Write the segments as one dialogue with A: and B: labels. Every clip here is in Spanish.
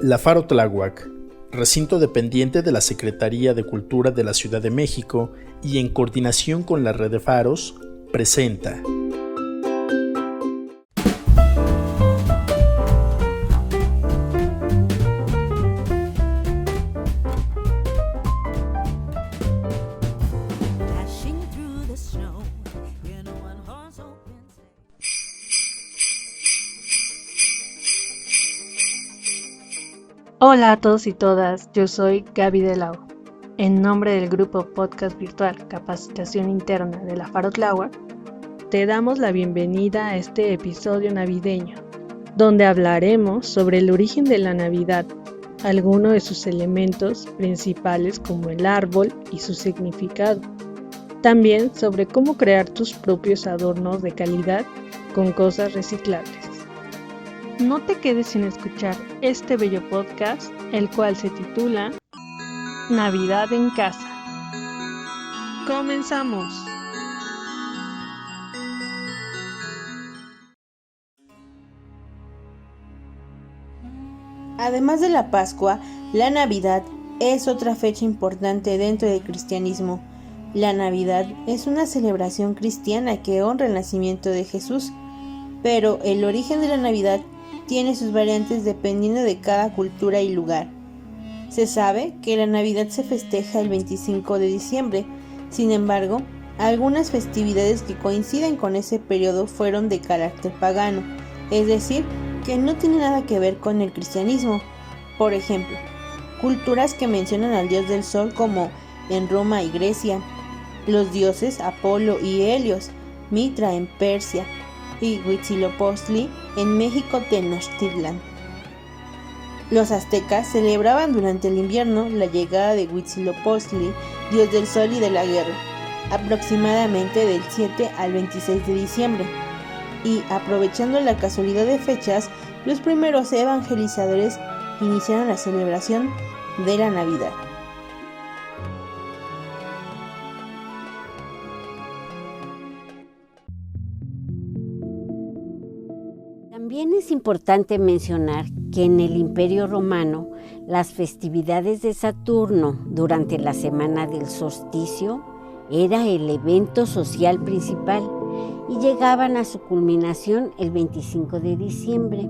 A: La Faro Tláhuac, recinto dependiente de la Secretaría de Cultura de la Ciudad de México y en coordinación con la Red de Faros, presenta
B: Hola a todos y todas, yo soy Gaby Delau. En nombre del grupo podcast virtual Capacitación Interna de la Faro Tláhuac, te damos la bienvenida a este episodio navideño, donde hablaremos sobre el origen de la Navidad, algunos de sus elementos principales como el árbol y su significado. También sobre cómo crear tus propios adornos de calidad con cosas reciclables. No te quedes sin escuchar este bello podcast, el cual se titula Navidad en Casa. ¡Comenzamos!
C: Además de la Pascua, la Navidad es otra fecha importante dentro del cristianismo. La Navidad es una celebración cristiana que honra el nacimiento de Jesús, pero el origen de la Navidad tiene sus variantes dependiendo de cada cultura y lugar. Se sabe que la Navidad se festeja el 25 de diciembre, sin embargo, algunas festividades que coinciden con ese periodo fueron de carácter pagano, es decir, que no tienen nada que ver con el cristianismo. Por ejemplo, culturas que mencionan al dios del sol como en Roma y Grecia, los dioses Apolo y Helios, Mitra en Persia, y Huitzilopochtli en México Tenochtitlan. Los aztecas celebraban durante el invierno la llegada de Huitzilopochtli, dios del sol y de la guerra, aproximadamente del 7 al 26 de diciembre. Y aprovechando la casualidad de fechas, los primeros evangelizadores iniciaron la celebración de la Navidad.
D: También es importante mencionar que en el Imperio Romano las festividades de Saturno durante la semana del solsticio era el evento social principal y llegaban a su culminación el 25 de diciembre.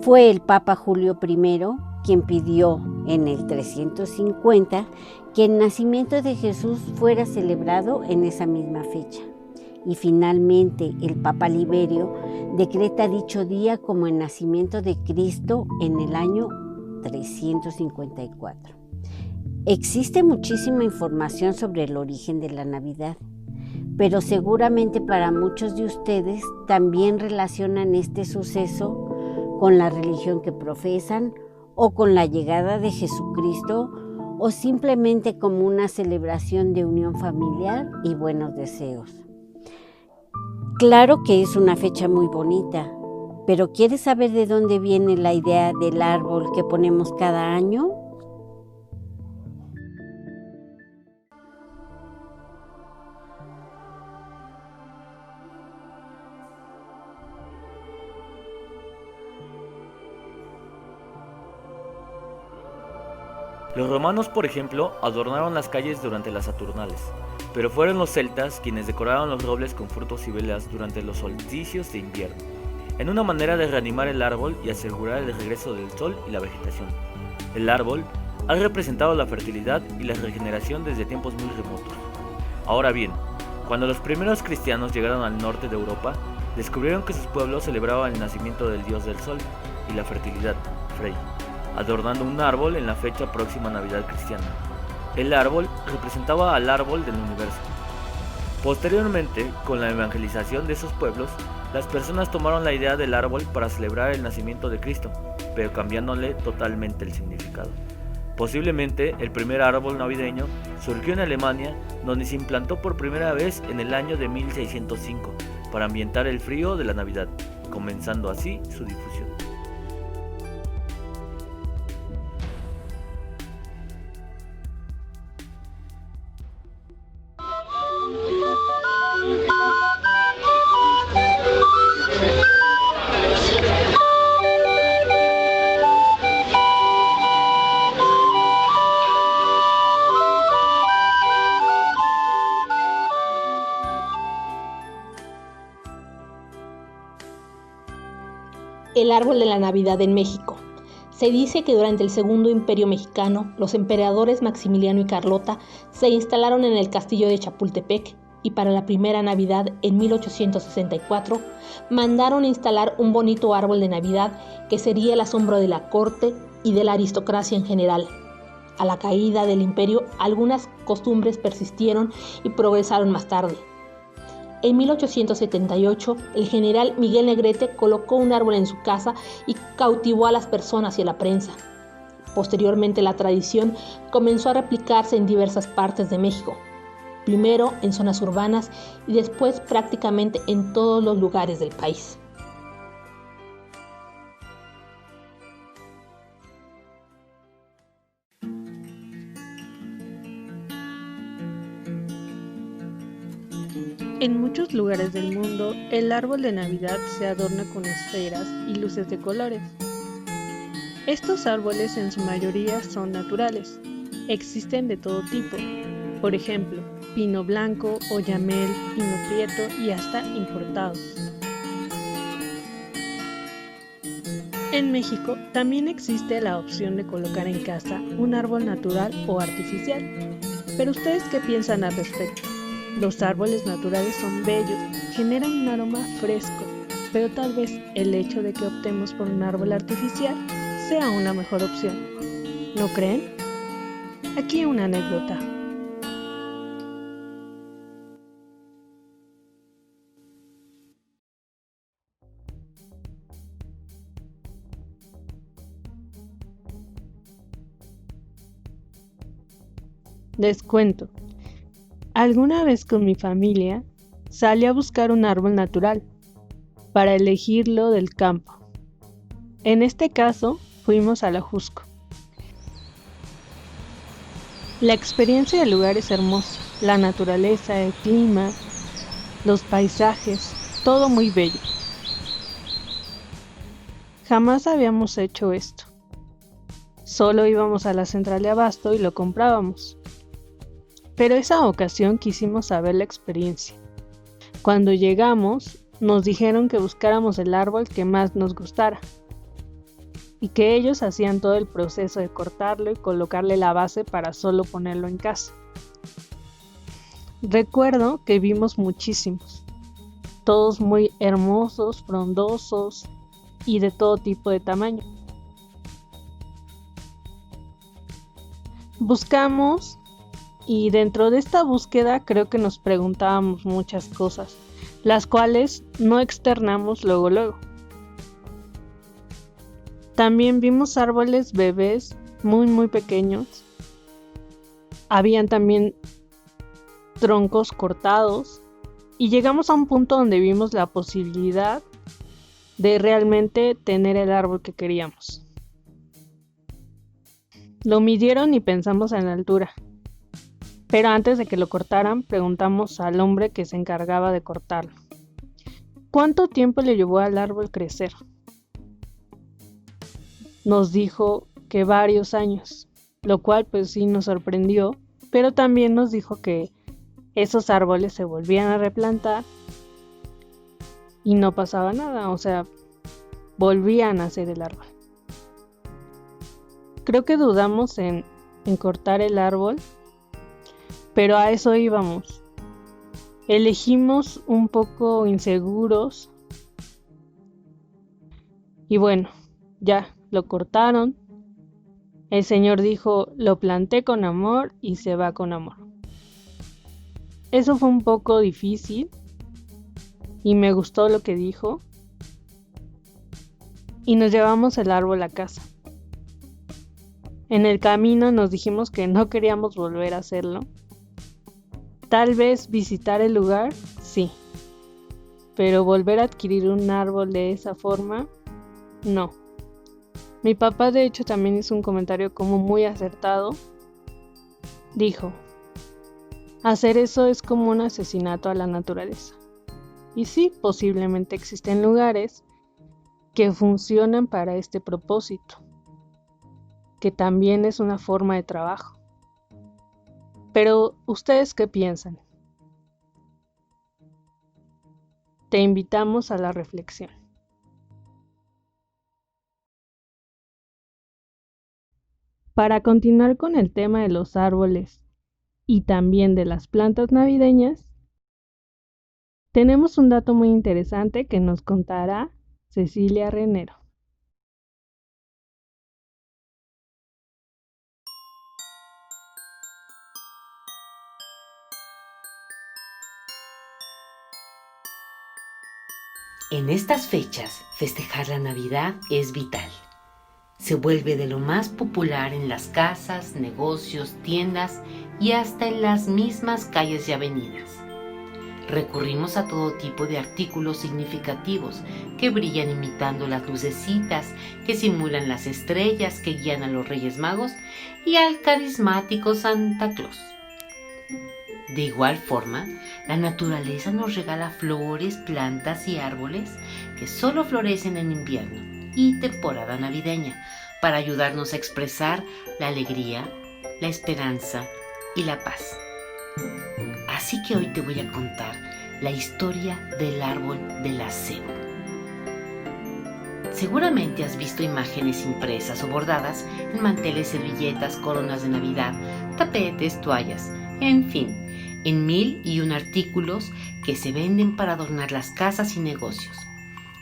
D: Fue el Papa Julio I quien pidió en el 350 que el nacimiento de Jesús fuera celebrado en esa misma fecha. Y finalmente el Papa Liberio decreta dicho día como el nacimiento de Cristo en el año 354. Existe muchísima información sobre el origen de la Navidad, pero seguramente para muchos de ustedes también relacionan este suceso con la religión que profesan o con la llegada de Jesucristo o simplemente como una celebración de unión familiar y buenos deseos. Claro que es una fecha muy bonita, pero ¿quieres saber de dónde viene la idea del árbol que ponemos cada año?
E: Los romanos, por ejemplo, adornaron las calles durante las Saturnales, pero fueron los celtas quienes decoraron los robles con frutos y velas durante los solsticios de invierno, en una manera de reanimar el árbol y asegurar el regreso del sol y la vegetación. El árbol ha representado la fertilidad y la regeneración desde tiempos muy remotos. Ahora bien, cuando los primeros cristianos llegaron al norte de Europa, descubrieron que sus pueblos celebraban el nacimiento del dios del sol y la fertilidad, Frey, adornando un árbol en la fecha próxima a Navidad cristiana. El árbol representaba al árbol del universo. Posteriormente, con la evangelización de esos pueblos, las personas tomaron la idea del árbol para celebrar el nacimiento de Cristo, pero cambiándole totalmente el significado. Posiblemente el primer árbol navideño surgió en Alemania, donde se implantó por primera vez en el año de 1605 para ambientar el frío de la Navidad, comenzando así su difusión.
F: el árbol de la Navidad en México. Se dice que durante el Segundo Imperio Mexicano, los emperadores Maximiliano y Carlota se instalaron en el castillo de Chapultepec y para la primera Navidad, en 1864, mandaron instalar un bonito árbol de Navidad que sería el asombro de la corte y de la aristocracia en general. A la caída del imperio, algunas costumbres persistieron y progresaron más tarde. En 1878, el general Miguel Negrete colocó un árbol en su casa y cautivó a las personas y a la prensa. Posteriormente, la tradición comenzó a replicarse en diversas partes de México, primero en zonas urbanas y después prácticamente en todos los lugares del país.
B: En muchos lugares del mundo, el árbol de Navidad se adorna con esferas y luces de colores. Estos árboles en su mayoría son naturales. Existen de todo tipo. Por ejemplo, pino blanco, oyamel, pino prieto y hasta importados. En México también existe la opción de colocar en casa un árbol natural o artificial. Pero ¿ustedes qué piensan al respecto? Los árboles naturales son bellos, generan un aroma fresco, pero tal vez el hecho de que optemos por un árbol artificial sea una mejor opción. ¿No creen? Aquí una anécdota. Les cuento. Alguna vez con mi familia salí a buscar un árbol natural para elegirlo del campo. En este caso fuimos a la Jusco. La experiencia del lugar es hermosa, la naturaleza, el clima, los paisajes, todo muy bello. Jamás habíamos hecho esto. Solo íbamos a la central de abasto y lo comprábamos. Pero esa ocasión quisimos saber la experiencia. Cuando llegamos, nos dijeron que buscáramos el árbol que más nos gustara y que ellos hacían todo el proceso de cortarlo y colocarle la base para solo ponerlo en casa. Recuerdo que vimos muchísimos, todos muy hermosos, frondosos y de todo tipo de tamaño. Buscamos y dentro de esta búsqueda creo que nos preguntábamos muchas cosas, las cuales no externamos luego. También vimos árboles bebés muy pequeños. Habían también troncos cortados y llegamos a un punto donde vimos la posibilidad de realmente tener el árbol que queríamos. Lo midieron y pensamos en la altura. Pero antes de que lo cortaran, preguntamos al hombre que se encargaba de cortarlo. ¿Cuánto tiempo le llevó al árbol crecer? Nos dijo que varios años, lo cual pues sí nos sorprendió, pero también nos dijo que esos árboles se volvían a replantar y no pasaba nada, o sea, volvían a nacer el árbol. Creo que dudamos en cortar el árbol, pero a eso íbamos. Elegimos un poco inseguros y bueno, ya lo cortaron. El Señor dijo, lo planté con amor y se va con amor. Eso fue un poco difícil y me gustó lo que dijo y nos llevamos el árbol a casa. En el camino nos dijimos que no queríamos volver a hacerlo. Tal vez visitar el lugar, sí, pero volver a adquirir un árbol de esa forma, no. Mi papá de hecho también hizo un comentario como muy acertado. Dijo, hacer eso es como un asesinato a la naturaleza. Y sí, posiblemente existen lugares que funcionan para este propósito, que también es una forma de trabajo. Pero, ¿ustedes qué piensan? Te invitamos a la reflexión. Para continuar con el tema de los árboles y también de las plantas navideñas, tenemos un dato muy interesante que nos contará Cecilia Renero.
G: En estas fechas, festejar la Navidad es vital. Se vuelve de lo más popular en las casas, negocios, tiendas y hasta en las mismas calles y avenidas. Recurrimos a todo tipo de artículos significativos que brillan imitando las lucecitas que simulan las estrellas que guían a los Reyes Magos y al carismático Santa Claus. De igual forma, la naturaleza nos regala flores, plantas y árboles que solo florecen en invierno y temporada navideña para ayudarnos a expresar la alegría, la esperanza y la paz. Así que hoy te voy a contar la historia del árbol del acebo. Seguramente has visto imágenes impresas o bordadas en manteles, servilletas, coronas de Navidad, tapetes, toallas, en fin, en 1001 artículos que se venden para adornar las casas y negocios,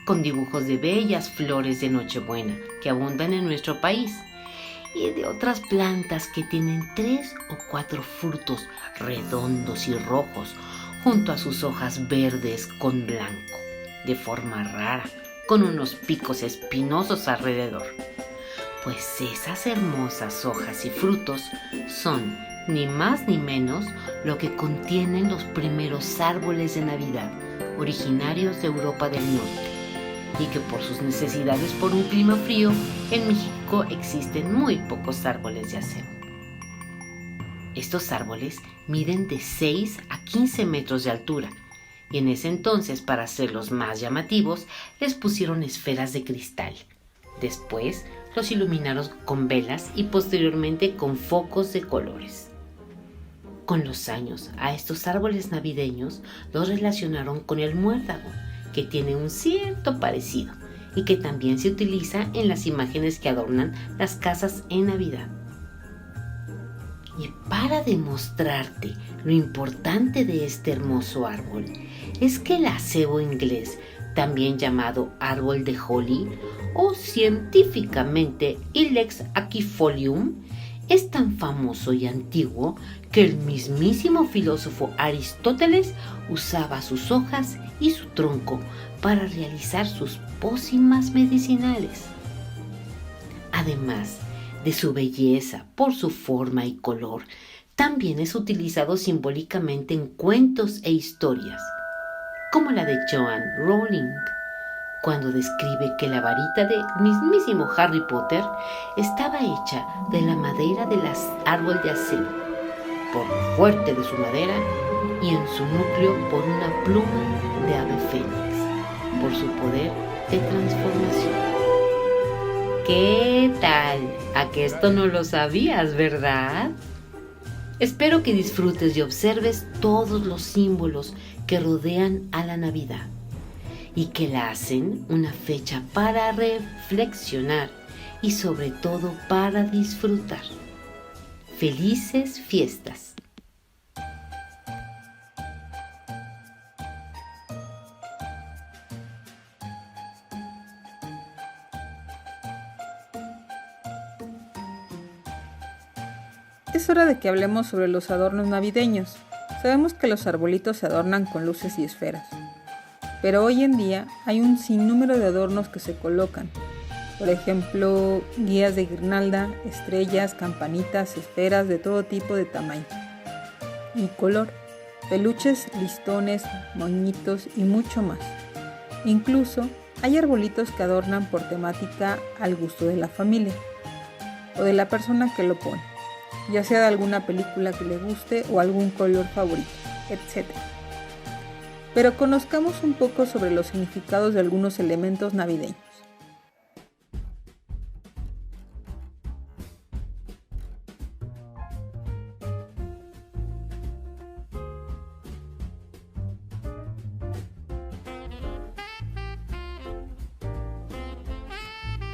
G: con dibujos de bellas flores de Nochebuena que abundan en nuestro país y de otras plantas que tienen 3 o 4 frutos redondos y rojos junto a sus hojas verdes con blanco, de forma rara, con unos picos espinosos alrededor. Pues esas hermosas hojas y frutos son ni más ni menos lo que contienen los primeros árboles de Navidad, originarios de Europa del Norte, y que por sus necesidades por un clima frío, en México existen muy pocos árboles de acebo. Estos árboles miden de 6 a 15 metros de altura, y en ese entonces, para hacerlos más llamativos, les pusieron esferas de cristal. Después los iluminaron con velas y posteriormente con focos de colores. Con los años, a estos árboles navideños los relacionaron con el muérdago, que tiene un cierto parecido y que también se utiliza en las imágenes que adornan las casas en Navidad. Y para demostrarte lo importante de este hermoso árbol, es que el acebo inglés, también llamado árbol de holly o científicamente Ilex aquifolium, es tan famoso y antiguo que el mismísimo filósofo Aristóteles usaba sus hojas y su tronco para realizar sus pócimas medicinales. Además de su belleza por su forma y color, también es utilizado simbólicamente en cuentos e historias, como la de Joanne Rowling, cuando describe que la varita del mismísimo Harry Potter estaba hecha de la madera del árbol de acebo, por lo fuerte de su madera, y en su núcleo por una pluma de ave fénix, por su poder de transformación. ¿Qué tal? ¿A que esto no lo sabías, verdad? Espero que disfrutes y observes todos los símbolos que rodean a la Navidad y que la hacen una fecha para reflexionar y sobre todo para disfrutar. ¡Felices fiestas!
H: Es hora de que hablemos sobre los adornos navideños. Sabemos que los arbolitos se adornan con luces y esferas, pero hoy en día hay un sinnúmero de adornos que se colocan. Por ejemplo, guías de guirnalda, estrellas, campanitas, esferas de todo tipo de tamaño y color, peluches, listones, moñitos y mucho más. Incluso hay arbolitos que adornan por temática al gusto de la familia o de la persona que lo pone, ya sea de alguna película que le guste o algún color favorito, etc. Pero conozcamos un poco sobre los significados de algunos elementos navideños.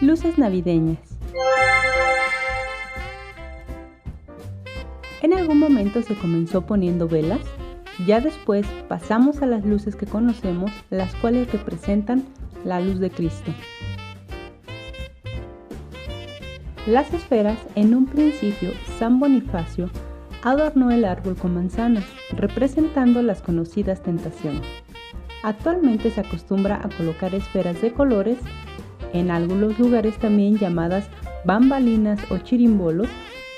I: Luces navideñas. En algún momento se comenzó poniendo velas, ya después pasamos a las luces que conocemos, las cuales representan la luz de Cristo. Las esferas, en un principio, San Bonifacio adornó el árbol con manzanas, representando las conocidas tentaciones. Actualmente se acostumbra a colocar esferas de colores, en algunos lugares también llamadas bambalinas o chirimbolos,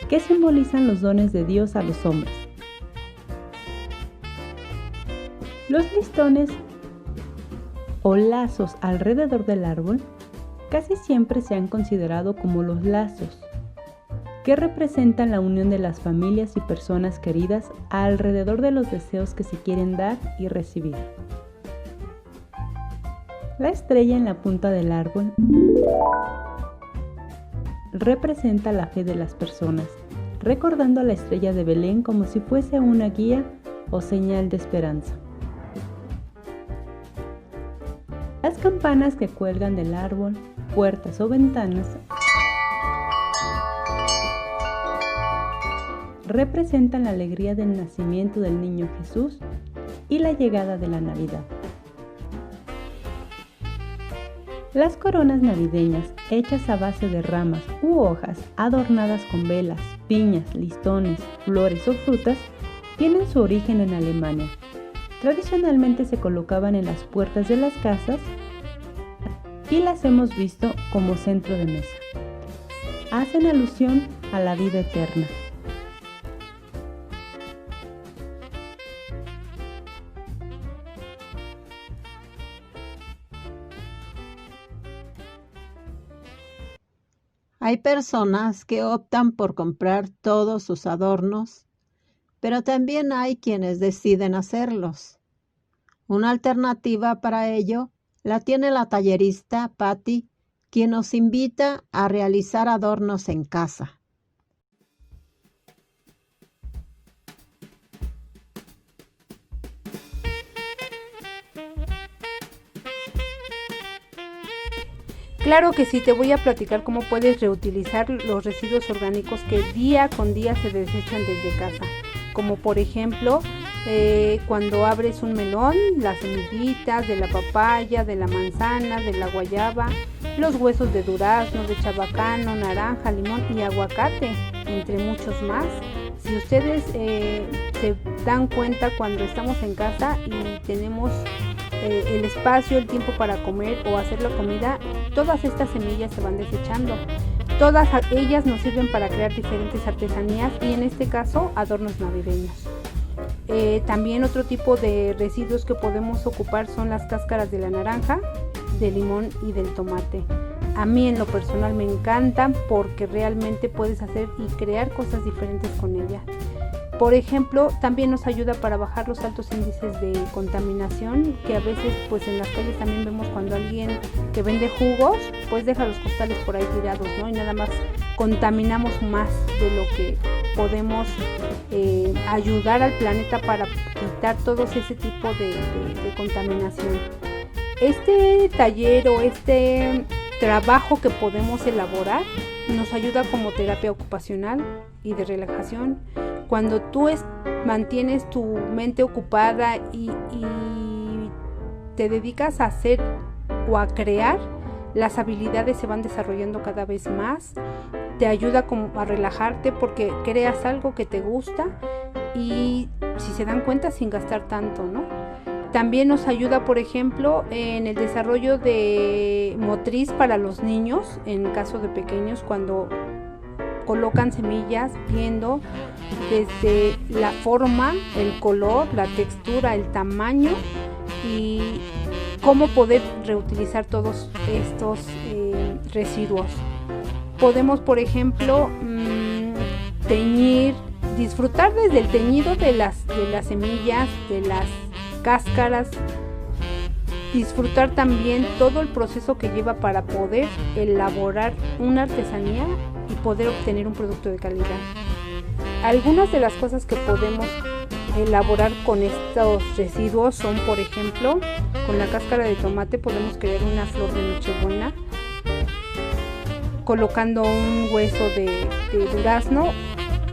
I: que simbolizan los dones de Dios a los hombres. Los listones o lazos alrededor del árbol casi siempre se han considerado como los lazos, que representan la unión de las familias y personas queridas alrededor de los deseos que se quieren dar y recibir. La estrella en la punta del árbol representa la fe de las personas, recordando a la estrella de Belén como si fuese una guía o señal de esperanza. Las campanas que cuelgan del árbol, puertas o ventanas representan la alegría del nacimiento del niño Jesús y la llegada de la Navidad. Las coronas navideñas, hechas a base de ramas u hojas adornadas con velas, piñas, listones, flores o frutas, tienen su origen en Alemania. Tradicionalmente se colocaban en las puertas de las casas y las hemos visto como centro de mesa. Hacen alusión a la vida eterna.
J: Hay personas que optan por comprar todos sus adornos, pero también hay quienes deciden hacerlos. Una alternativa para ello la tiene la tallerista Patti, quien nos invita a realizar adornos en casa.
B: Claro que sí, te voy a platicar cómo puedes reutilizar los residuos orgánicos que día con día se desechan desde casa. Como por ejemplo, cuando abres un melón, las semillitas de la papaya, de la manzana, de la guayaba, los huesos de durazno, de chabacano, naranja, limón y aguacate, entre muchos más. Si ustedes se dan cuenta cuando estamos en casa y tenemos el espacio, el tiempo para comer o hacer la comida, todas estas semillas se van desechando. Todas ellas nos sirven para crear diferentes artesanías y en este caso adornos navideños. También otro tipo de residuos que podemos ocupar son las cáscaras de la naranja, del limón y del tomate. A mí en lo personal me encantan porque realmente puedes hacer y crear cosas diferentes con ellas. Por ejemplo, también nos ayuda para bajar los altos índices de contaminación que a veces pues en las calles también vemos cuando alguien que vende jugos pues deja los costales por ahí tirados, ¿no? Y nada más contaminamos más de lo que podemos ayudar al planeta para quitar todo ese tipo de contaminación. Este taller o este trabajo que podemos elaborar nos ayuda como terapia ocupacional y de relajación. Cuando tú mantienes tu mente ocupada y te dedicas a hacer o a crear, las habilidades se van desarrollando cada vez más. Te ayuda como a relajarte porque creas algo que te gusta y si se dan cuenta sin gastar tanto, ¿no? También nos ayuda, por ejemplo, en el desarrollo de motriz para los niños, en caso de pequeños, cuando colocan semillas viendo desde la forma, el color, la textura, el tamaño y cómo poder reutilizar todos estos residuos. Podemos, por ejemplo, teñir, disfrutar desde el teñido de las semillas, de las cáscaras, disfrutar también todo el proceso que lleva para poder elaborar una artesanía y poder obtener un producto de calidad. Algunas de las cosas que podemos elaborar con estos residuos son, por ejemplo, con la cáscara de tomate podemos crear una flor de Nochebuena, colocando un hueso de durazno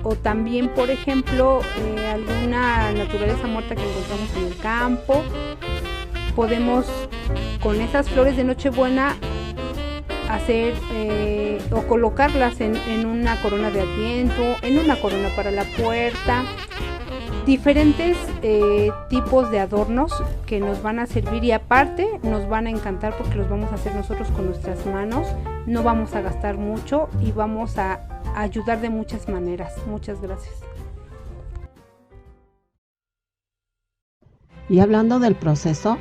K: o también, por ejemplo, alguna naturaleza muerta que encontramos en el campo. Podemos con esas flores de Nochebuena hacer o colocarlas en una corona de Adviento, en una corona para la puerta. Diferentes tipos de adornos que nos van a servir y aparte nos van a encantar porque los vamos a hacer nosotros con nuestras manos. No vamos a gastar mucho y vamos a ayudar de muchas maneras. Muchas gracias.
J: Y hablando del proceso,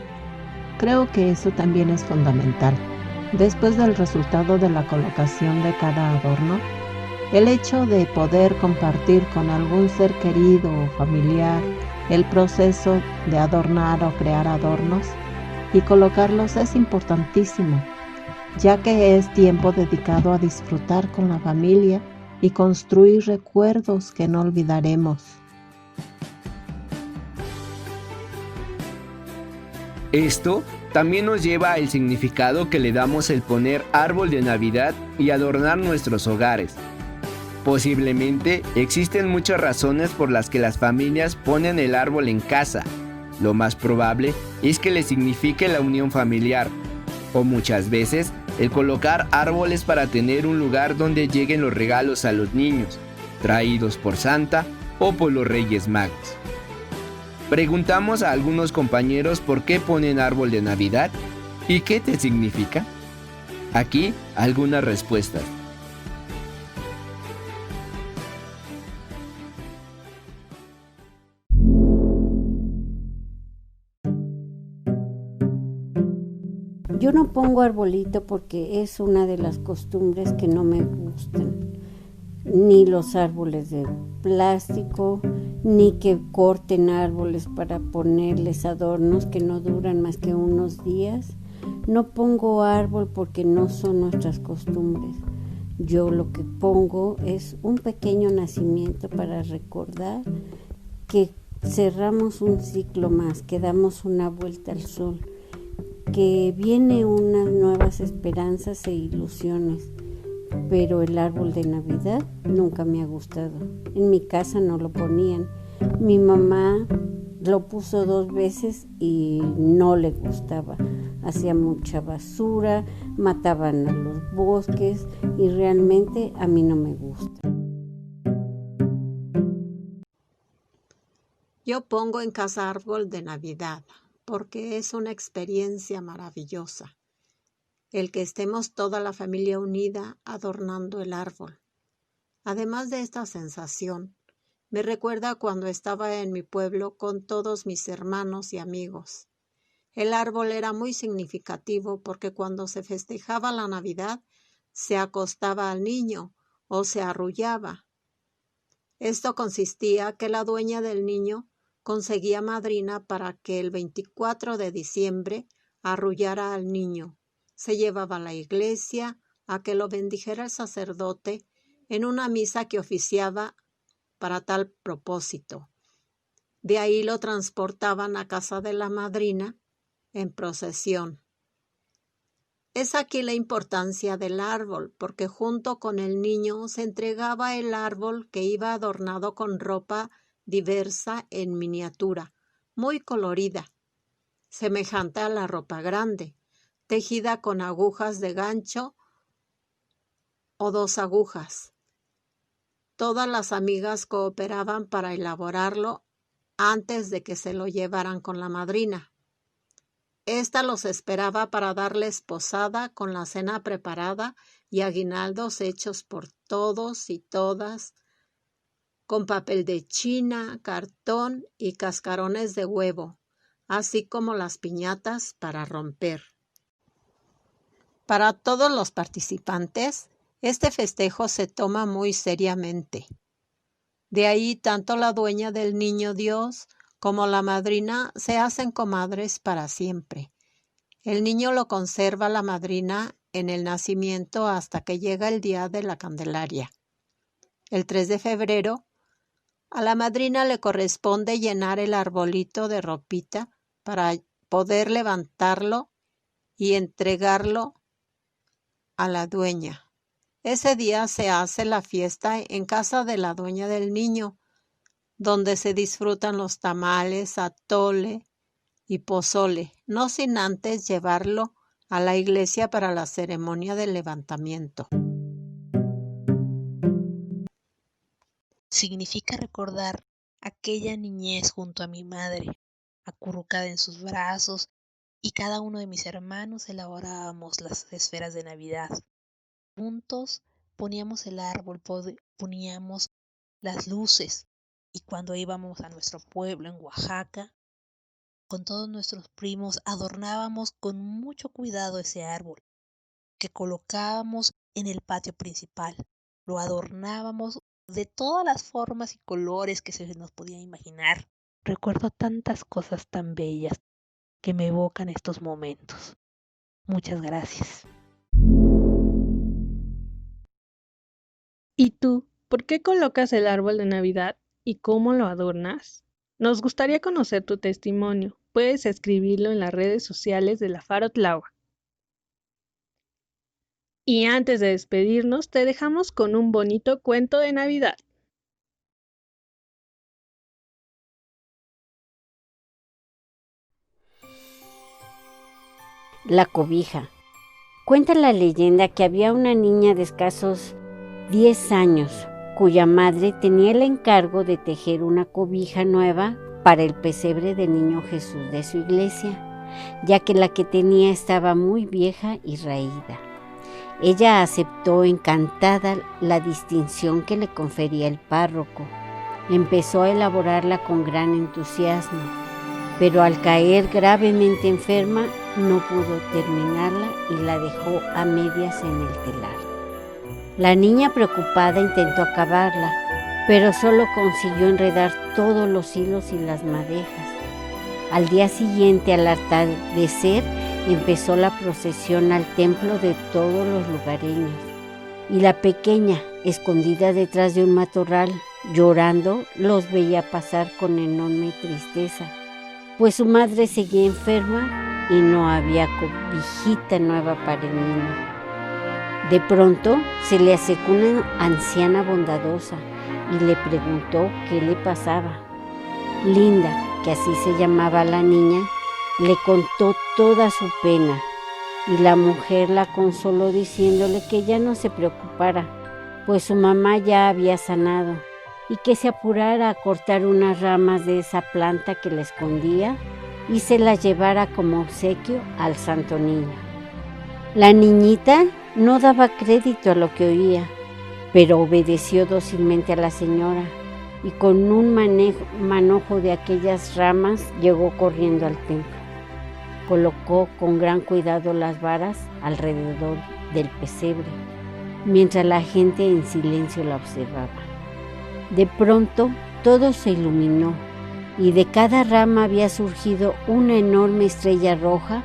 J: creo que eso también es fundamental. Después del resultado de la colocación de cada adorno, el hecho de poder compartir con algún ser querido o familiar el proceso de adornar o crear adornos y colocarlos es importantísimo, ya que es tiempo dedicado a disfrutar con la familia y construir recuerdos que no olvidaremos.
L: Esto también nos lleva al significado que le damos el poner árbol de Navidad y adornar nuestros hogares. Posiblemente existen muchas razones por las que las familias ponen el árbol en casa. Lo más probable es que le signifique la unión familiar, o muchas veces el colocar árboles para tener un lugar donde lleguen los regalos a los niños, traídos por Santa o por los Reyes Magos. Preguntamos a algunos compañeros por qué ponen árbol de Navidad y qué te significa. Aquí algunas respuestas.
D: Yo no pongo arbolito porque es una de las costumbres que no me gustan. Ni los árboles de plástico, ni que corten árboles para ponerles adornos que no duran más que unos días. No pongo árbol porque no son nuestras costumbres. Yo lo que pongo es un pequeño nacimiento para recordar que cerramos un ciclo más, que damos una vuelta al sol, que vienen unas nuevas esperanzas e ilusiones. Pero el árbol de Navidad nunca me ha gustado. En mi casa no lo ponían. Mi mamá lo puso 2 veces y no le gustaba. Hacía mucha basura, mataban a los bosques y realmente a mí no me gusta.
J: Yo pongo en casa árbol de Navidad porque es una experiencia maravillosa. El que estemos toda la familia unida adornando el árbol. Además de esta sensación, me recuerda cuando estaba en mi pueblo con todos mis hermanos y amigos. El árbol era muy significativo porque cuando se festejaba la Navidad, se acostaba al niño o se arrullaba. Esto consistía que la dueña del niño conseguía madrina para que el 24 de diciembre arrullara al niño. Se llevaba a la iglesia a que lo bendijera el sacerdote en una misa que oficiaba para tal propósito. De ahí lo transportaban a casa de la madrina en procesión. Es aquí la importancia del árbol, porque junto con el niño se entregaba el árbol que iba adornado con ropa diversa en miniatura, muy colorida, semejante a la ropa grande, tejida con agujas de gancho o 2 agujas. Todas las amigas cooperaban para elaborarlo antes de que se lo llevaran con la madrina. Esta los esperaba para darles posada con la cena preparada y aguinaldos hechos por todos y todas, con papel de china, cartón y cascarones de huevo, así como las piñatas para romper. Para todos los participantes, este festejo se toma muy seriamente. De ahí tanto la dueña del niño Dios como la madrina se hacen comadres para siempre. El niño lo conserva la madrina en el nacimiento hasta que llega el día de la Candelaria. El 3 de febrero, a la madrina le corresponde llenar el arbolito de ropita para poder levantarlo y entregarlo a la dueña. Ese día se hace la fiesta en casa de la dueña del niño, donde se disfrutan los tamales, atole y pozole, no sin antes llevarlo a la iglesia para la ceremonia del levantamiento.
F: Significa recordar aquella niñez junto a mi madre, acurrucada en sus brazos, y cada uno de mis hermanos elaborábamos las esferas de Navidad. Juntos poníamos el árbol, poníamos las luces, y cuando íbamos a nuestro pueblo en Oaxaca, con todos nuestros primos adornábamos con mucho cuidado ese árbol que colocábamos en el patio principal. Lo adornábamos de todas las formas y colores que se nos podía imaginar. Recuerdo tantas cosas tan bellas que me evocan estos momentos. Muchas gracias.
B: ¿Y tú, por qué colocas el árbol de Navidad y cómo lo adornas? Nos gustaría conocer tu testimonio. Puedes escribirlo en las redes sociales de la Faro Tláhuac. Y antes de despedirnos, te dejamos con un bonito cuento de Navidad.
D: La cobija. Cuenta la leyenda que había una niña de escasos 10 años, cuya madre tenía el encargo de tejer una cobija nueva para el pesebre del niño Jesús de su iglesia, ya que la que tenía estaba muy vieja y raída. Ella aceptó encantada la distinción que le confería el párroco. Empezó a elaborarla con gran entusiasmo, pero al caer gravemente enferma no pudo terminarla y la dejó a medias en el telar. La niña preocupada intentó acabarla, pero solo consiguió enredar todos los hilos y las madejas. Al día siguiente, al atardecer, empezó la procesión al templo de todos los lugareños, y la pequeña, escondida detrás de un matorral, llorando, los veía pasar con enorme tristeza, pues su madre seguía enferma y no había cobijita nueva para el niño. De pronto se le acercó una anciana bondadosa y le preguntó qué le pasaba. Linda, que así se llamaba la niña, le contó toda su pena y la mujer la consoló diciéndole que ya no se preocupara, pues su mamá ya había sanado y que se apurara a cortar unas ramas de esa planta que le escondía y se las llevara como obsequio al Santo Niño. La niñita no daba crédito a lo que oía, pero obedeció dócilmente a la señora y con un manojo de aquellas ramas llegó corriendo al templo. Colocó con gran cuidado las varas alrededor del pesebre, mientras la gente en silencio la observaba. De pronto todo se iluminó y de cada rama había surgido una enorme estrella roja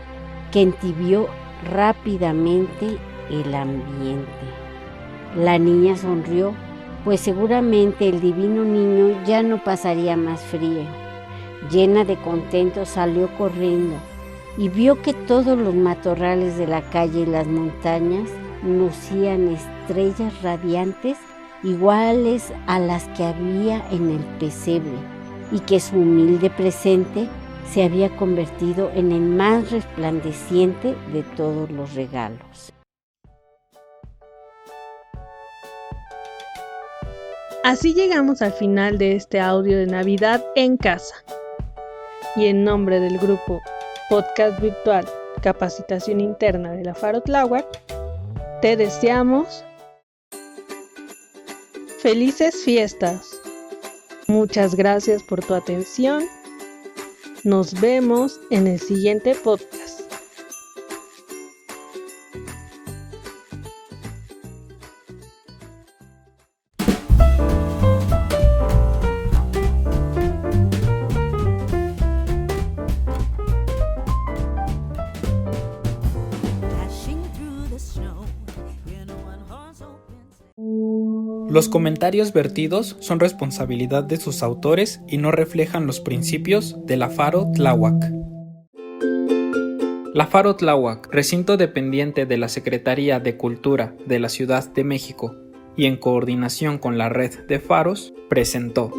D: que entibió rápidamente el ambiente. La niña sonrió, pues seguramente el divino niño ya no pasaría más frío. Llena de contento salió corriendo y vio que todos los matorrales de la calle y las montañas lucían estrellas radiantes iguales a las que había en el pesebre y que su humilde presente se había convertido en el más resplandeciente de todos los regalos.
B: Así llegamos al final de este audio de Navidad en casa. Y en nombre del grupo Podcast Virtual Capacitación Interna de la Faro Tláhuac, te deseamos felices fiestas. Muchas gracias por tu atención. Nos vemos en el siguiente podcast.
M: Los comentarios vertidos son responsabilidad de sus autores y no reflejan los principios de la Faro Tláhuac. La Faro Tláhuac, recinto dependiente de la Secretaría de Cultura de la Ciudad de México y en coordinación con la red de faros, presentó